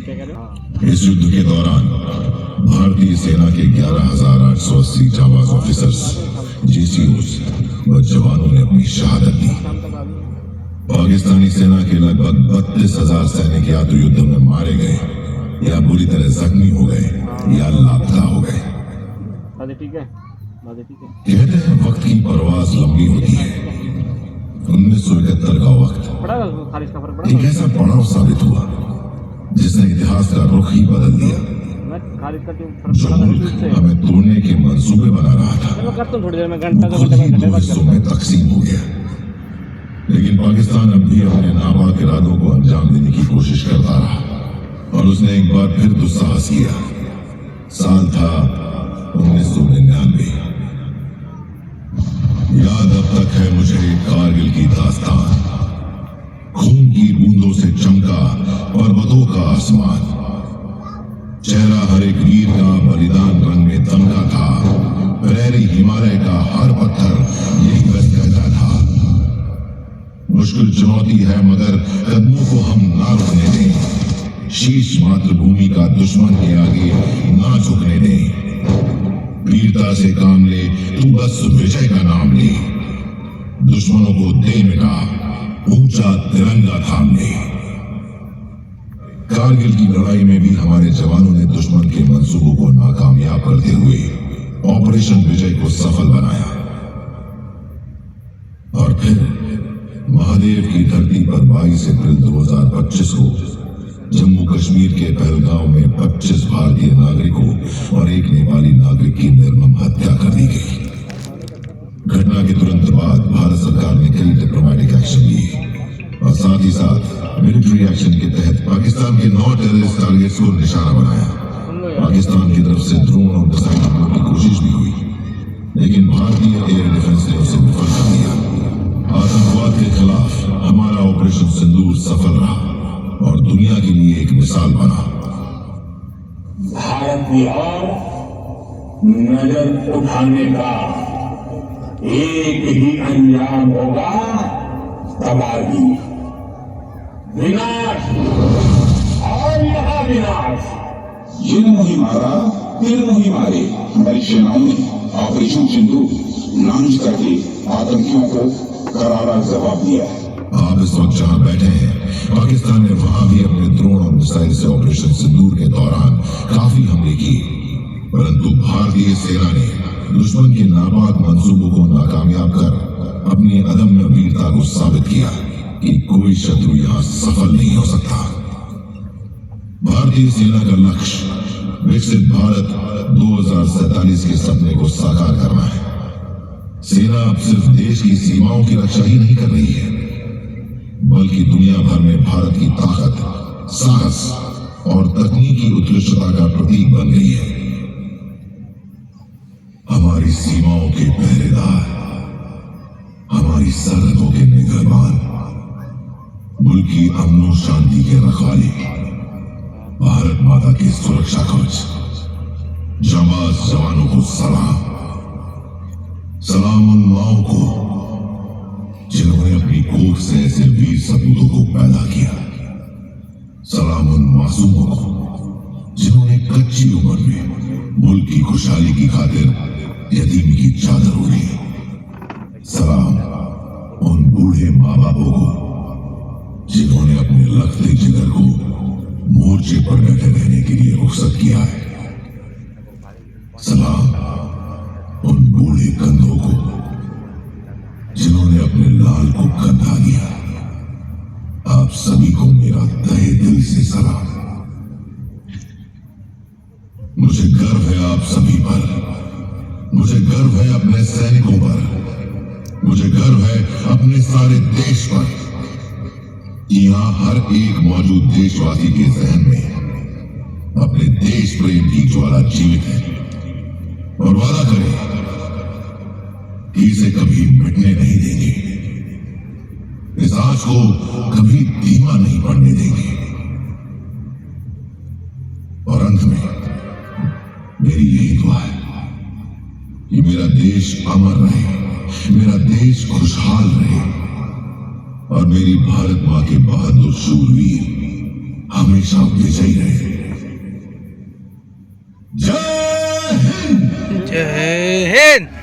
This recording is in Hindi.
इस युद्ध के दौरान भारतीय सेना के 11,880 जाबाज ऑफिसर्स, जेसीओस व जवानों ने अपनी शहादत दी। पाकिस्तानी सेना के लगभग 32,000 सैनिक या तो युद्ध में मारे गए या बुरी तरह जख्मी हो गए या लापता हो गए। कहते हैं वक्त की परवाज लंबी होती है। 1971 का वक्त एक ऐसा पड़ाव साबित हुआ जिसने इतिहास का रुख ही बदल दिया। जो मुल्क हमें तोड़ने के मंसूबे बना रहा था वो खुद ही 2 हिस्सों में तकसीम हो गया। लेकिन पाकिस्तान अब भी अपने नापाक इरादों को अंजाम देने की कोशिश करता रहा और उसने एक बार फिर दुस्साहस किया। साल था 1999। याद अब तक है मुझे कारगिल की दास्तान। खून की बूंदों से चमका पर्वतों का आसमान। चेहरा हर एक वीर का बलिदान रंग में दमका था। प्रेरी हिमालय का हर पत्थर यही बस कहता था, मुश्किल चुनौती है मगर कदमों को हम ना रुकने दें। शीश मातृभूमि का दुश्मन के आगे ना झुकने दें। वीरता से काम ले, तू बस विजय का नाम ले। दुश्मनों को दे मिटा, ऊंचा तिरंगा थाम ले। कारगिल की लड़ाई में भी हमारे जवानों ने दुश्मन के मंसूबों को नाकामयाब करते हुए ऑपरेशन विजय को सफल बनाया। और फिर महादेव की धरती पर 22 अप्रैल 2025 को जम्मू कश्मीर के पहलगांव में 25 भारतीय नागरिकों और एक नेपाली नागरिक की निर्मम हत्या कर दी गई। घटना के तुरंत बाद भारत सरकार ने कई डिप्लोमेटिक एक्शन लिए और साथ ही साथ मिलिट्री एक्शन के तहत पाकिस्तान के 9 टेररिस्ट टारगेट्स को निशाना बनाया। पाकिस्तान की तरफ से ड्रोन और मिसाइल हमलों की कोशिश भी हुई, लेकिन भारतीय एयर डिफेंस ने उसे विफल कर दिया। आतंकवाद के खिलाफ हमारा ऑपरेशन सिंदूर सफल रहा और दुनिया के लिए एक मिसाल बना। भारत की ओर नजर उठाने का एक ही अंजाम होगा, तबाही, विनाश और महाविनाश। जिन मुहिम मारा फिर मुहिम मारे, हमारी सेनाओं ने ऑपरेशन सिंदूर लॉन्च करके आतंकियों को करारा जवाब दिया है। आप इस वक्त जहां बैठे हैं, पाकिस्तान ने वहां भी अपने ड्रोन और मिसाइल से ऑपरेशन सिंदूर के दौरान काफी हमले किए, परंतु भारतीय सेना ने दुश्मन के नापाक मंसूबों को नाकामयाब कर अपनी अदम्य वीरता को साबित किया कि कोई शत्रु यहां सफल नहीं हो सकता। भारतीय सेना का लक्ष्य विकसित भारत 2047 के सपने को साकार करना है। सेना अब सिर्फ देश की सीमाओं की रक्षा ही नहीं कर रही है, बल्कि दुनिया भर में भारत की ताकत, साहस और तकनीकी उत्कृष्टता का प्रतीक बन गई है। हमारी सीमाओं के पहरेदार, हमारी सरहदों के निगहबान, मुल्क की अमन और शांति के रखवाले, भारत माता की सुरक्षा कवच, जाबाज जवानों को सलाम। सलाम उन माओं को जिन्होंने अपनी कोख से ऐसे वीर सपूतों को पैदा किया। सलाम उन मासूमों को जिन्होंने कच्ची उम्र में मुल्क की खुशहाली की खातिर यतीमी की चादर ओढ़ी। सलाम उन बूढ़े माँ बापों को जिन्होंने अपने लखते जिगर को मोर्चे पर बैठे रहने के लिए रुखसत किया है। सलाम उन बूढ़े कंधों को जिन्होंने अपने लाल को कंधा दिया। आप सभी को मेरा तहे दिल से सलाम। मुझे गर्व है आप सभी पर। मुझे गर्व है अपने सैनिकों पर। मुझे गर्व है अपने सारे देश पर। यहां हर एक मौजूद देशवासी के जहन में अपने देश प्रेम की ज्वाला जीवित है और वादा करें कि इसे कभी मिटने नहीं देंगे। इस आंच को कभी धीमा नहीं पड़ने देंगे। और अंत में मेरी यही दुआ है कि मेरा देश अमर रहे, मेरा देश खुशहाल रहे और मेरी भारत मां के बहादुर शूरवीर हमेशा विजयी रहे। जय हिंद। जय हिंद।